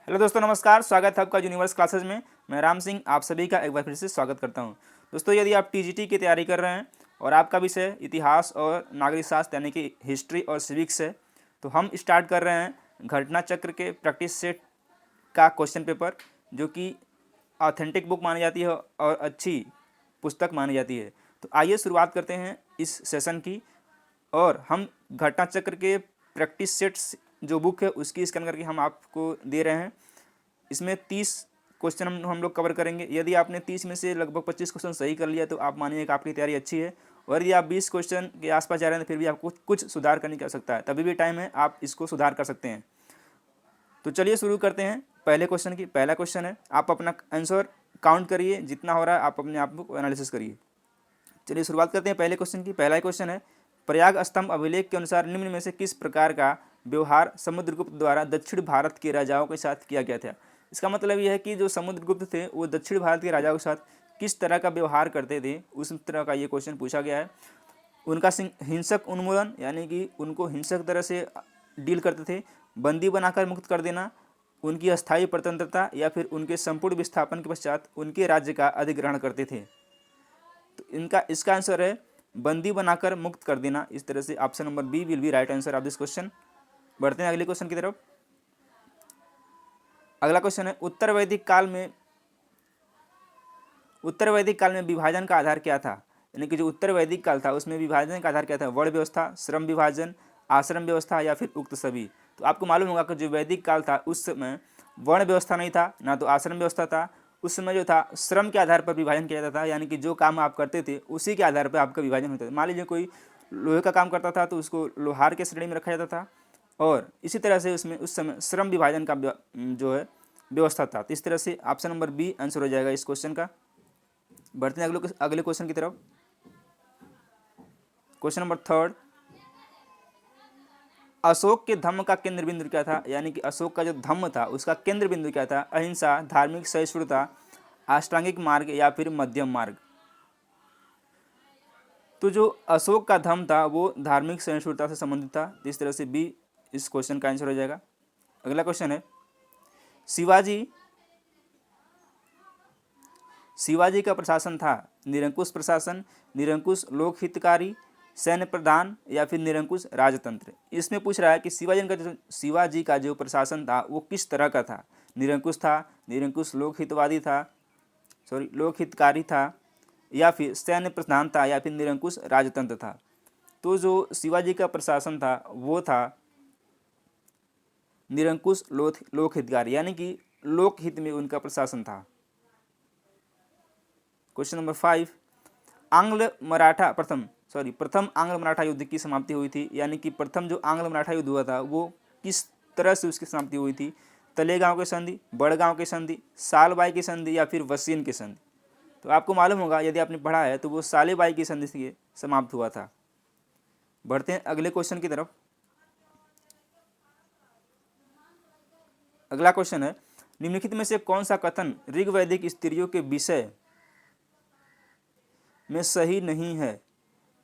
Hello दोस्तों, नमस्कार। स्वागत है आपका यूनिवर्स क्लासेज में। मैं राम सिंह आप सभी का एक बार फिर से स्वागत करता हूं। दोस्तों, यदि आप टीजीटी की तैयारी कर रहे हैं और आपका विषय इतिहास और नागरिक शास्त्र यानी कि हिस्ट्री और सिविक्स है, तो हम स्टार्ट कर रहे हैं घटना चक्र के प्रैक्टिस सेट का क्वेश्चन पेपर, जो कि ऑथेंटिक बुक मानी जाती है और अच्छी पुस्तक मानी जाती है। तो आइए शुरुआत करते हैं इस सेशन की, और हम घटना चक्र के प्रैक्टिस सेट्स जो बुक है उसकी स्कैन करके हम आपको दे रहे हैं। इसमें 30 क्वेश्चन हम लोग कवर करेंगे। यदि आपने 30 में से लगभग 25 क्वेश्चन सही कर लिया तो आप मानिए कि आपकी तैयारी अच्छी है, और यदि आप 20 क्वेश्चन के आसपास जा रहे हैं तो फिर भी आपको कुछ सुधार करने की आवश्यकता है। तभी भी टाइम है, आप इसको सुधार कर सकते हैं। तो चलिए शुरू करते हैं पहले क्वेश्चन की। पहला क्वेश्चन है, आप अपना आंसर काउंट करिए, जितना हो रहा है आप अपने आप को एनालिसिस करिए। चलिए शुरुआत करते हैं पहले क्वेश्चन की। पहला क्वेश्चन है, प्रयाग स्तंभ अभिलेख के अनुसार निम्न में से किस प्रकार का व्यवहार समुद्रगुप्त द्वारा दक्षिण भारत के राजाओं के साथ किया गया था। इसका मतलब यह है कि जो समुद्रगुप्त थे वो दक्षिण भारत के राजाओं के साथ किस तरह का व्यवहार करते थे, उस तरह का ये क्वेश्चन पूछा गया है। उनका हिंसक उन्मूलन यानी कि उनको हिंसक तरह से डील करते थे, बंदी बनाकर मुक्त कर देना, उनकी अस्थायी स्वतंत्रता, या फिर उनके संपूर्ण विस्थापन के पश्चात उनके राज्य का अधिग्रहण करते थे। तो इसका आंसर है बंदी बनाकर मुक्त कर देना। इस तरह से option number B will be right answer of this question. बढ़ते हैं अगले क्वेश्चन की तरफ। अगला क्वेश्चन है, उत्तर वैदिक काल में विभाजन का आधार क्या था। यानी कि जो उत्तर वैदिक काल था उसमें विभाजन का आधार क्या था। वर्ण व्यवस्था, श्रम विभाजन, आश्रम व्यवस्था, या फिर उक्त सभी। तो आपको मालूम होगा कि जो वैदिक काल था उस समय वर्ण व्यवस्था नहीं था, ना तो आश्रम व्यवस्था था। उस समय जो था श्रम के आधार पर विभाजन किया जाता था, यानी कि जो काम आप करते थे उसी के आधार पर आपका विभाजन होता था। मान लीजिए कोई लोहे का काम करता था तो उसको लोहार के श्रेणी में रखा जाता था, और इसी तरह से उसमें उस समय श्रम विभाजन का जो है व्यवस्था था। तो इस तरह से ऑप्शन नंबर बी आंसर हो जाएगा इस क्वेश्चन का। बढ़ते हैं अगले क्वेश्चन की तरफ। क्वेश्चन नंबर थर्ड, अशोक के धम्म का केंद्र बिंदु क्या था। यानी कि अशोक का जो धम्म था उसका केंद्र बिंदु क्या था। अहिंसा, धार्मिक सहिष्णुता, अष्टांगिक मार्ग, या फिर मध्यम मार्ग। तो जो अशोक का धम्म था वो धार्मिक सहिष्णुता से संबंधित था। इस तरह से बी इस क्वेश्चन का आंसर हो जाएगा। अगला क्वेश्चन है, शिवाजी का प्रशासन था निरंकुश प्रशासन, निरंकुश लोकहितकारी, सैन्य प्रधान, या फिर निरंकुश राजतंत्र। इसमें पूछ रहा है कि शिवाजी का जो प्रशासन था वो किस तरह का था। निरंकुश था, निरंकुश लोकहितकारी था, या फिर सैन्य प्रधान था, या फिर निरंकुश राजतंत्र था। तो जो शिवाजी का प्रशासन था वो था निरंकुश लोकहितकारी, यानी कि लोकहित में उनका प्रशासन था। क्वेश्चन नंबर 5, प्रथम आंग्ल मराठा युद्ध की समाप्ति हुई थी। यानी कि प्रथम जो आंग्ल मराठा युद्ध हुआ था वो किस तरह से उसकी समाप्ति हुई थी। तलेगांव की संधि, बड़गांव की संधि, सालबाई की संधि, या फिर वसीन की संधि। तो आपको मालूम होगा, यदि आपने पढ़ा है, तो वो सालेबाई की संधि से समाप्त हुआ था। बढ़ते हैं अगले क्वेश्चन की तरफ। अगला क्वेश्चन है, निम्नलिखित में से कौन सा कथन ऋग्वैदिक स्त्रियों के विषय में सही नहीं है।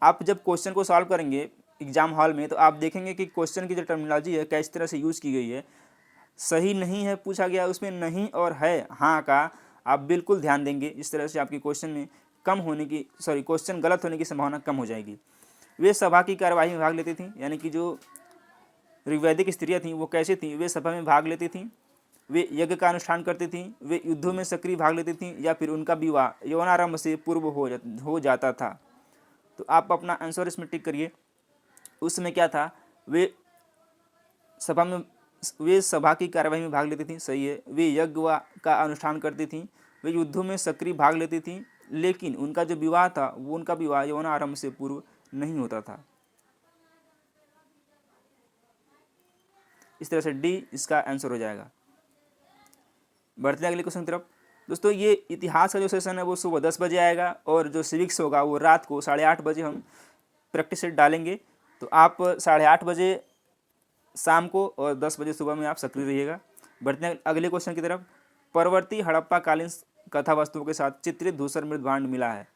आप जब क्वेश्चन को सॉल्व करेंगे एग्जाम हॉल में तो आप देखेंगे कि क्वेश्चन की जो टर्मिनोलॉजी है किस तरह से यूज़ की गई है। सही नहीं है पूछा गया, उसमें नहीं और है हाँ का आप बिल्कुल ध्यान देंगे। इस तरह से आपकी क्वेश्चन गलत होने की संभावना कम हो जाएगी। वे सभा की कार्यवाही में भाग लेती थीं। यानी कि जो ऋग्वैदिक स्त्रियाँ थीं वो कैसे थीं, वे सभा में भाग लेती थीं, वे यज्ञ का अनुष्ठान करती थीं, वे युद्धों में सक्रिय भाग लेती थीं, या फिर उनका विवाह यौनारंभ से पूर्व हो जाता था। तो आप अपना आंसर इसमें टिक करिए। उस समय क्या था, वे सभा की कार्यवाही में भाग लेती थीं, सही है। वे यज्ञ का अनुष्ठान करती थीं, वे युद्धों में सक्रिय भाग लेती थीं, लेकिन उनका जो विवाह था वो उनका विवाह यौनारंभ से पूर्व नहीं होता था। इस तरह से डी इसका आंसर हो जाएगा। बढ़ते हैं अगले क्वेश्चन की तरफ। दोस्तों, ये इतिहास का जो सेशन है वो सुबह 10 बजे आएगा, और जो सिविक्स होगा वो रात को 8:30 बजे हम प्रैक्टिस सेट डालेंगे। तो आप 8:30 बजे शाम को और 10 बजे सुबह में आप सक्रिय रहिएगा। बढ़ते हैं अगले क्वेश्चन की तरफ। परवर्ती हड़प्पा कालीन कथा वस्तुओं के साथ चित्रित धूसर मृत भांड मिला है।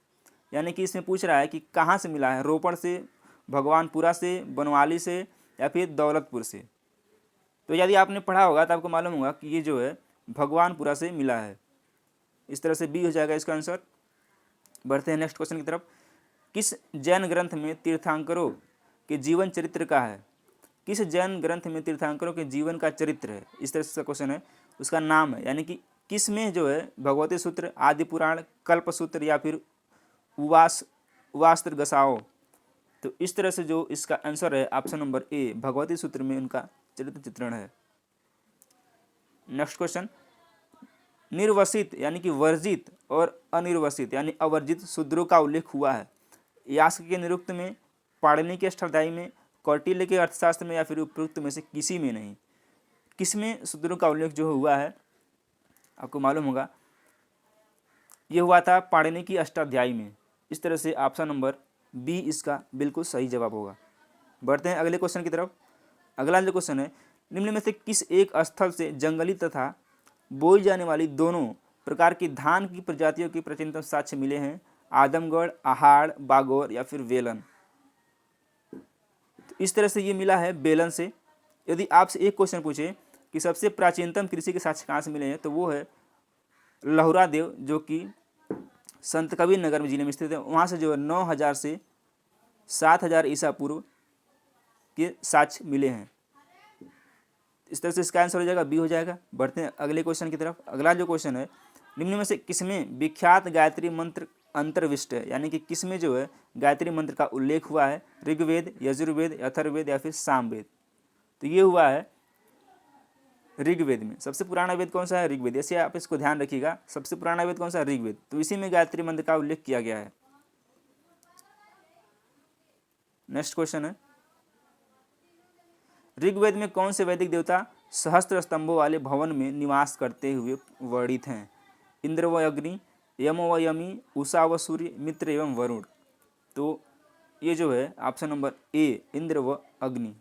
यानी कि इसमें पूछ रहा है कि कहाँ से मिला है। रोपड़ से, भगवानपुरा से, बनवाली से, या फिर दौलतपुर से। तो यदि आपने पढ़ा होगा तो आपको मालूम होगा कि ये जो है भगवानपुरा से मिला है। इस तरह से बी हो जाएगा इसका आंसर। बढ़ते हैं नेक्स्ट क्वेश्चन की तरफ। किस जैन ग्रंथ में तीर्थंकरों के जीवन चरित्र का है? किस जैन ग्रंथ में तीर्थंकरों के जीवन का चरित्र है? इस तरह से क्वेश्चन है, उसका नाम है, यानी कि किस में जो है भगवती सूत्र, आदि पुराण, कल्प सूत्र या फिर उवास्त्र गसाओ। तो इस तरह से जो इसका आंसर है ऑप्शन नंबर ए, भगवती सूत्र में उनका चरित्र चित्रण है। नेक्स्ट क्वेश्चन, निर्वसित यानी कि वर्जित और अनिर्वसित यानी अवर्जित शूद्रों का उल्लेख हुआ है यास्क के निरुक्त में, पाणिनि के अष्टाध्यायी में, कौटिल्य के अर्थशास्त्र में या फिर उपरोक्त में से किसी में नहीं। किसमें शूद्रों का उल्लेख जो हुआ है आपको मालूम होगा, ये हुआ था पाणिनि की अष्टाध्यायी में। इस तरह से ऑप्शन नंबर बी इसका बिल्कुल सही जवाब होगा। बढ़ते हैं अगले क्वेश्चन की तरफ। अगला जो क्वेश्चन है, निम्न में से किस एक स्थल से जंगली तथा बोई जाने वाली दोनों प्रकार की धान की प्रजातियों की प्राचीनतम साक्ष्य मिले हैं? आदमगढ़, आहाड़, बागौर या फिर वेलन। तो इस तरह से ये मिला है बेलन से। यदि आपसे एक क्वेश्चन पूछे कि सबसे प्राचीनतम कृषि के साक्ष्य कहाँ से मिले हैं, तो वो है लहुरा देव, जो कि संत कबीर नगर में जिले में स्थित है। वहाँ से जो है 9000 से 7000 ईसा पूर्व के साक्ष्य मिले हैं। इस तरह से इसका आंसर हो जाएगा बी हो जाएगा। बढ़ते हैं अगले क्वेश्चन की तरफ। अगला जो क्वेश्चन है, निम्न में से किसमें विख्यात गायत्री मंत्र अंतर्विष्ट है, यानी कि किसमें जो है गायत्री मंत्र का उल्लेख हुआ है? ऋग्वेद, यजुर्वेद, अथर्ववेद या फिर सामवेद। तो ये हुआ है ऋग्वेद में। सबसे पुराना वेद कौन सा है? ऋग्वेद। ऐसे आप इसको ध्यान रखिएगा, सबसे पुराना वेद कौन सा है? ऋग्वेद। तो इसी में गायत्री मंत्र का उल्लेख किया गया है। नेक्स्ट क्वेश्चन है, ऋग्वेद में कौन से वैदिक देवता सहस्त्र स्तंभों वाले भवन में निवास करते हुए वर्णित हैं? इंद्र व अग्नि, यम व यमी, उषा व सूर्य, मित्र एवं वरुण। तो ये जो है ऑप्शन नंबर ए, इंद्र व अग्नि।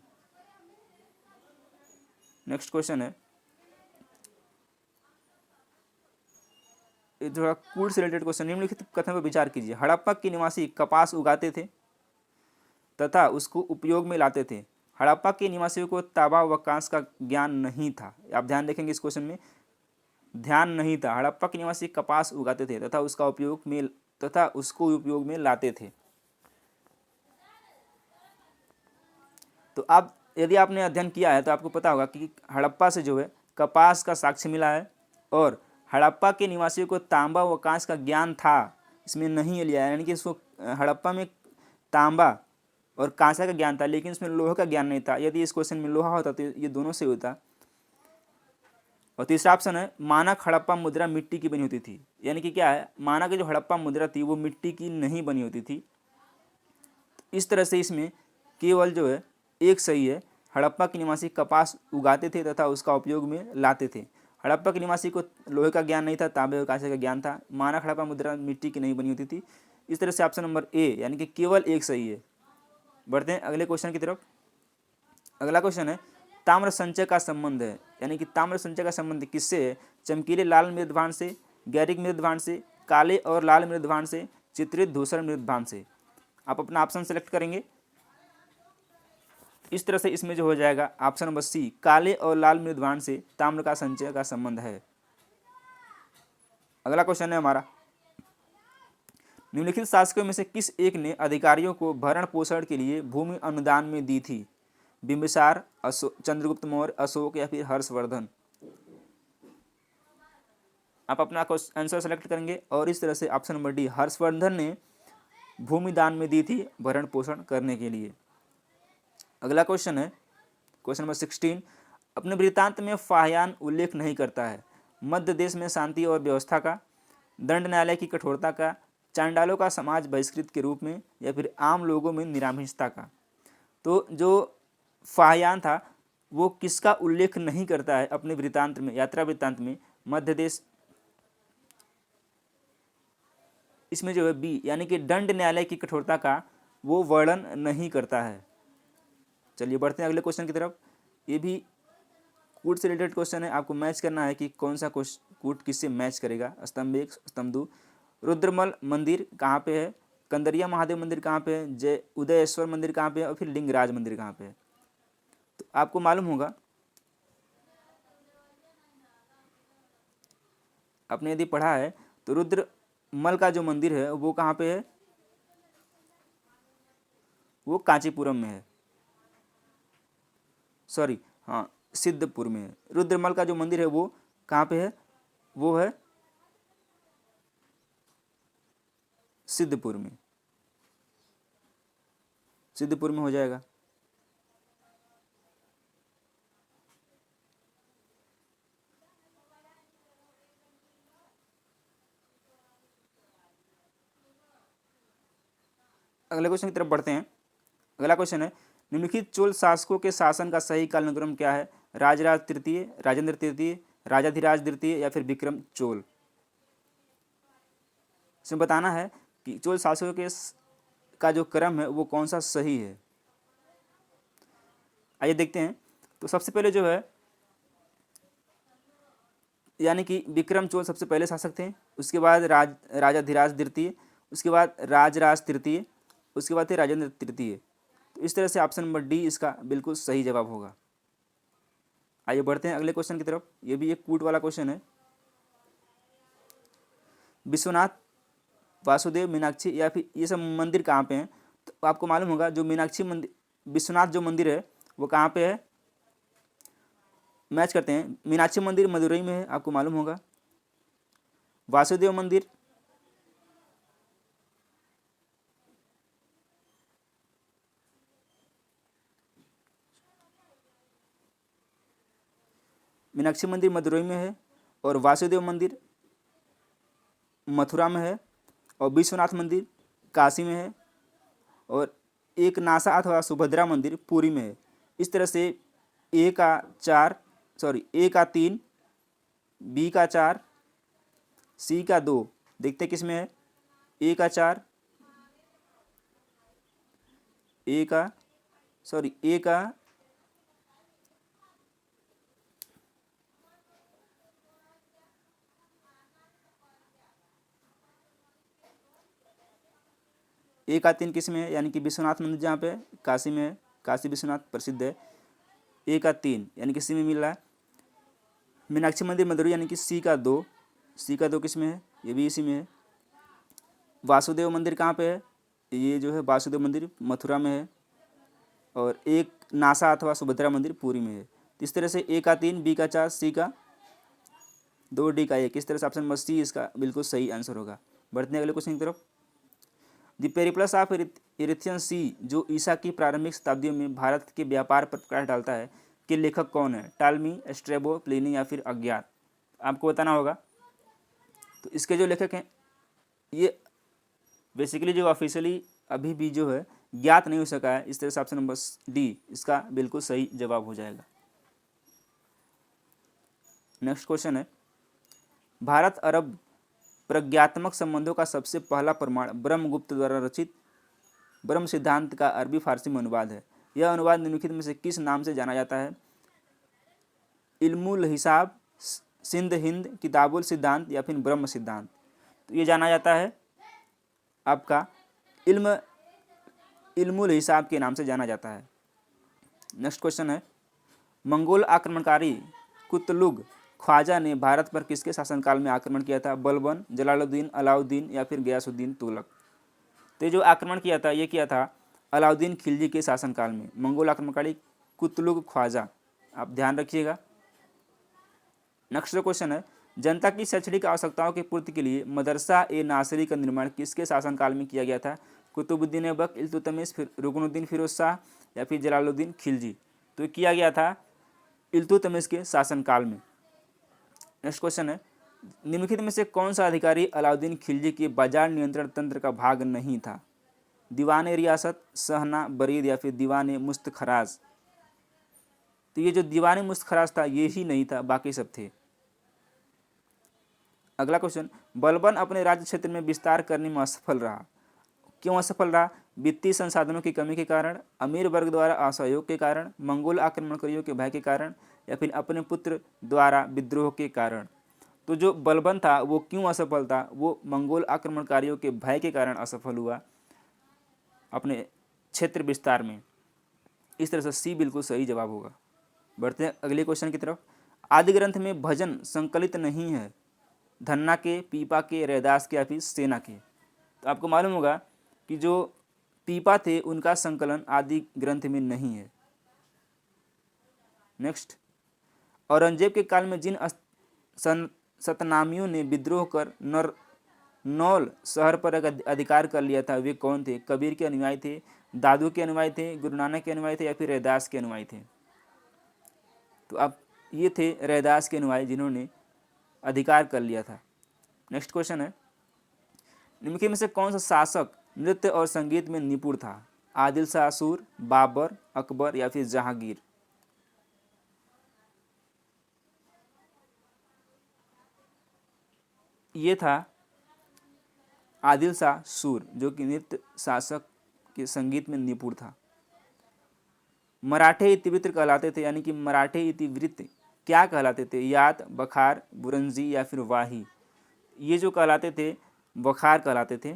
नेक्स्ट क्वेश्चन है, ये थोड़ा कूड़ से रिलेटेड क्वेश्चन। निम्नलिखित कथन पर विचार कीजिए। हड़प्पा के निवासी कपास उगाते थे तथा उसको उपयोग में लाते थे। हड़प्पा के निवासियों को तांबा व कांस का ज्ञान नहीं था। आप ध्यान देखेंगे इस क्वेश्चन में, ध्यान नहीं था। हड़प्पा के निवासी कपास उगाते थे तथा उसको उपयोग में लाते थे। तो आप यदि आपने अध्ययन किया है तो आपको पता होगा कि हड़प्पा से जो है कपास का साक्ष्य मिला है, और हड़प्पा के निवासियों को तांबा व कांस का ज्ञान था, इसमें नहीं लिया है। यानी कि इसको हड़प्पा में तांबा और कांसा का ज्ञान था, लेकिन इसमें लोहा का ज्ञान नहीं था। यदि इस क्वेश्चन में लोहा होता तो ये दोनों से होता। और तीसरा ऑप्शन है, मानक हड़प्पा मुद्रा मिट्टी की बनी होती थी। यानी कि क्या है, मानक जो हड़प्पा मुद्रा थी वो मिट्टी की नहीं बनी होती थी। इस तरह से इसमें केवल जो है एक सही है, हड़प्पा के निवासी कपास उगाते थे तथा उसका उपयोग में लाते थे। हड़प्पा के निवासी को लोहे का ज्ञान नहीं था, तांबे और कांसे का ज्ञान था। मानक हड़प्पा मुद्रा मिट्टी की नहीं बनी होती थी। इस तरह से ऑप्शन नंबर ए यानी कि केवल एक सही है। बढ़ते हैं अगले क्वेश्चन की तरफ। अगला क्वेश्चन है, ताम्र संचय का संबंध है, यानी कि ताम्र संचय का संबंध किससे है? चमकीले लाल मृदभान से, गैरिक मृदभान से, काले और लाल मृदभान से, चित्रित धूसर मृदभान से। आप अपना ऑप्शन सेलेक्ट करेंगे। इस तरह से इसमें जो हो जाएगा ऑप्शन नंबर सी, काले और लाल मृदभान से ताम्र का संचय का संबंध है। अगला क्वेश्चन है हमारा, निम्नलिखित शासकों में से किस एक ने अधिकारियों को भरण पोषण के लिए भूमि अनुदान में दी थी? बिंबिसार, चंद्रगुप्त मौर्य, अशोक या फिर हर्षवर्धन। आप अपना आंसर सेलेक्ट करेंगे और इस तरह से ऑप्शन नंबर डी, हर्षवर्धन ने भूमि दान में दी थी भरण पोषण करने के लिए। अगला क्वेश्चन है क्वेश्चन नंबर 16, अपने वृत्तांत में फाह्यान उल्लेख नहीं करता है। मध्य देश में शांति और व्यवस्था का, दंड न्यायालय की कठोरता का, चांडालों का समाज बहिष्कृत के रूप में या फिर आम लोगों में निरामिषता का। तो जो फाह्यान था वो किसका उल्लेख नहीं करता है अपने वृत्तांत में, यात्रा वृत्तांत में? मध्य देश, इसमें जो है बी यानी कि दंड न्यायालय की कठोरता का वो वर्णन नहीं करता है। चलिए बढ़ते हैं अगले क्वेश्चन की तरफ। ये भी कूट से रिलेटेड क्वेश्चन है, आपको मैच करना है कि कौन सा कूट किससे मैच करेगा। स्तंभ 1, स्तंभ 2, रुद्रमल मंदिर कहाँ पे है, कंदरिया महादेव मंदिर कहाँ पे है, जय उदयेश्वर मंदिर कहाँ पे है और फिर लिंगराज मंदिर कहाँ पे है। तो आपको मालूम होगा आपने यदि पढ़ा है तो रुद्रमल का जो मंदिर है वो कहाँ पे है, वो कांचीपुरम में है, सॉरी हाँ सिद्धपुर में है। रुद्रमल का जो मंदिर है वो कहाँ पे है, वो है सिद्धपुर में, सिद्धपुर में हो जाएगा। अगले क्वेश्चन की तरफ बढ़ते हैं। अगला क्वेश्चन है, निम्नलिखित चोल शासकों के शासन का सही कालानुक्रम क्या है, राजराज तृतीय, राजेंद्र तृतीय, राजाधिराज द्वितीय या फिर विक्रम चोल। इसमें बताना है कि चोल शासकों के का जो क्रम है वो कौन सा सही है। आइए देखते हैं। तो सबसे पहले जो है यानी कि विक्रम चोल सबसे पहले शासक थे, उसके बाद राजाधिराज द्वितीय, उसके बाद राजराज तृतीय, उसके बाद थे राजेंद्र तृतीय। तो इस तरह से ऑप्शन नंबर डी इसका बिल्कुल सही जवाब होगा। आइए बढ़ते हैं अगले क्वेश्चन की तरफ। ये भी एक कूट वाला क्वेश्चन है। विश्वनाथ, वासुदेव, मीनाक्षी या फिर ये सब मंदिर कहाँ पे हैं, तो आपको मालूम होगा जो मीनाक्षी मंदिर, विश्वनाथ जो मंदिर है वो कहाँ पे है, मैच करते हैं। मीनाक्षी मंदिर मदुरई में है, आपको मालूम होगा। वासुदेव मंदिर मीनाक्षी मंदिर मदुरई में है, और वासुदेव मंदिर मथुरा में है, और विश्वनाथ मंदिर काशी में है, और एक नासा अथवा सुभद्रा मंदिर पुरी में है। इस तरह से ए का 3, बी का 4, सी का 2, देखते किस में है, ए का 4, ए का ए का 3 किस में है, यानी कि विश्वनाथ मंदिर जहाँ पे काशी में है, काशी विश्वनाथ प्रसिद्ध है। ए का 3 यानी कि सी में मिल रहा है। मीनाक्षी मंदिर मदुरई यानी कि सी का 2, किस में है, ये भी इसी में है। वासुदेव मंदिर कहाँ पे है, ये जो है वासुदेव मंदिर मथुरा में है, और एक नासा अथवा सुभद्रा मंदिर पुरी में है। इस तरह से ए का 3, बी का 4, सी का 2, डी का 1। इस तरह से ऑप्शन नंबर सी इसका बिल्कुल सही आंसर होगा। बढ़ते हैं अगले क्वेश्चन की तरफ। द पेरिप्लस ऑफ इरिथियन सी, जो ईसा की प्रारंभिक शताब्दियों में भारत के व्यापार पर प्रकाश डालता है, के लेखक कौन है, टालमी, स्ट्रेबो, प्लिनी या फिर अज्ञात। आपको बताना होगा। तो इसके जो लेखक हैं ये बेसिकली जो ऑफिशियली अभी भी जो है ज्ञात नहीं हो सका है। इस तरह से ऑप्शन नंबर डी इसका बिल्कुल सही जवाब हो जाएगा। नेक्स्ट क्वेश्चन है, भारत अरब प्रज्ञात्मक संबंधों का सबसे पहला प्रमाण ब्रह्मगुप्त द्वारा रचित ब्रह्म सिद्धांत का अरबी फारसी में अनुवाद है। यह अनुवाद निम्नलिखित में से किस नाम से जाना जाता है, इल्मुल हिसाब, सिंध हिंद, किताबुल सिद्धांत या फिर ब्रह्म सिद्धांत। तो ये जाना जाता है आपका इल्मुल हिसाब के नाम से जाना जाता है। नेक्स्ट क्वेश्चन है, मंगोल आक्रमणकारी कुतलुग ख्वाजा ने भारत पर किसके शासनकाल में आक्रमण किया था, बलबन, जलालुद्दीन, अलाउद्दीन या फिर गयासुद्दीन तुगलक। तो ये जो आक्रमण किया था ये किया था अलाउद्दीन खिलजी के शासनकाल में। मंगोल आक्रमणकारी कुतलुग ख्वाजा, आप ध्यान रखिएगा। नेक्स्ट जो क्वेश्चन है, जनता की शैक्षणिक आवश्यकताओं की पूर्ति के लिए मदरसा ए नासरी का निर्माण किसके शासनकाल में किया गया था, कुतुबुद्दीन ऐबक, इल्तुतमिश, फिर रुकनुद्दीन फिरोज शाह या फिर जलालुद्दीन खिलजी। तो ये किया गया था इल्तुतमिश के शासनकाल में। नेक्स्ट क्वेश्चन है, निम्नलिखित में से कौन सा अधिकारी अलाउद्दीन खिलजी के बाजार नियंत्रण तंत्र का भाग नहीं था, दीवान रियासत, सहना, बरीद या फिर दीवान मुस्तखराज। तो ये जो दीवान मुस्तखराज था ये ही नहीं था, बाकी सब थे। अगला क्वेश्चन, बलबन अपने राज्य क्षेत्र में विस्तार करने में असफल रहा, क्यों असफल रहा, वित्तीय संसाधनों की कमी के कारण, अमीर वर्ग द्वारा असहयोग के कारण, मंगोल आक्रमणकारियों के भय के कारण या फिर अपने पुत्र द्वारा विद्रोह के कारण। तो जो बलबन था वो क्यों असफल था, वो मंगोल आक्रमणकारियों के भय के कारण असफल हुआ अपने क्षेत्र विस्तार में। इस तरह से सी बिल्कुल सही जवाब होगा। बढ़ते हैं अगले क्वेश्चन की तरफ। आदि ग्रंथ में भजन संकलित नहीं है, धन्ना के, पीपा के, रैदास के या फिर सेना के। तो आपको मालूम होगा कि जो पीपा थे उनका संकलन आदि ग्रंथ में नहीं है। नेक्स्ट, औरंगजेब के काल में जिन सतनामियों ने विद्रोह कर नौल शहर पर अधिकार कर लिया था वे कौन थे? कबीर के अनुयायी थे, दादू के अनुयायी थे, गुरु नानक के अनुयायी थे या फिर रैदास के अनुयायी थे? तो अब ये थे रैदास के अनुयायी जिन्होंने अधिकार कर लिया था। नेक्स्ट क्वेश्चन है, निम्नलिखित में से कौन सा शासक नृत्य और संगीत में निपुण था? आदिल शाह सूर, बाबर, अकबर या फिर जहांगीर? ये था आदिल शाह सूर, जो कि नृत्य शासक के संगीत में निपुण था। मराठे इतिवृत्त कहलाते थे, यानी कि मराठे इतिवृत्त क्या कहलाते थे? यात, बखार, बुरंजी या फिर वाही? ये जो कहलाते थे बखार कहलाते थे।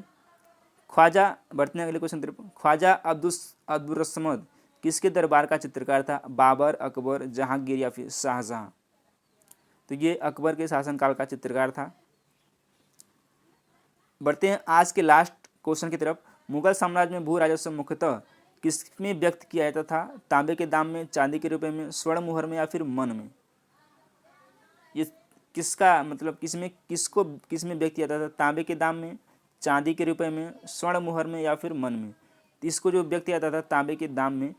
ख्वाजा, बढ़ते हैं अगले क्वेश्चन तरफ। ख्वाजा अब्दुर्रसमद किसके दरबार का चित्रकार था? बाबर, अकबर, जहांगीर या फिर शाहजहां? तो ये अकबर के शासनकाल का चित्रकार था। बढ़ते हैं आज के लास्ट क्वेश्चन की तरफ। मुगल साम्राज्य में भू राजस्व मुख्यतः किसमें व्यक्त किया जाता था? तांबे के दाम में, चांदी के रुपए में, स्वर्ण मुहर में या फिर मन में? ये किसका मतलब किसमें व्यक्त किया जाता था? तांबे के दाम में, चांदी के रुपए में, स्वर्ण मुहर में या फिर मन में? तो इसको जो व्यक्त किया जाता था तांबे के दाम में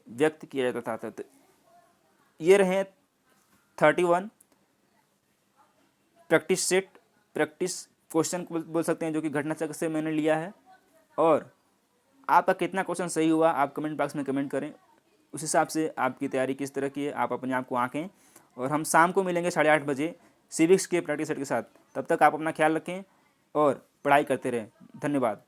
व्यक्त किया जाता था। तो ये रहे 31 प्रैक्टिस सेट, प्रैक्टिस क्वेश्चन बोल सकते हैं, जो कि घटना चक्र से मैंने लिया है। और आपका कितना क्वेश्चन सही हुआ आप कमेंट बॉक्स में कमेंट करें। उस हिसाब से आपकी तैयारी किस तरह की है आप अपने आप को आंकें। और हम शाम को मिलेंगे 8:30 बजे सिविक्स के प्रैक्टिस सेट के साथ। तब तक आप अपना ख्याल रखें और पढ़ाई करते रहें। धन्यवाद।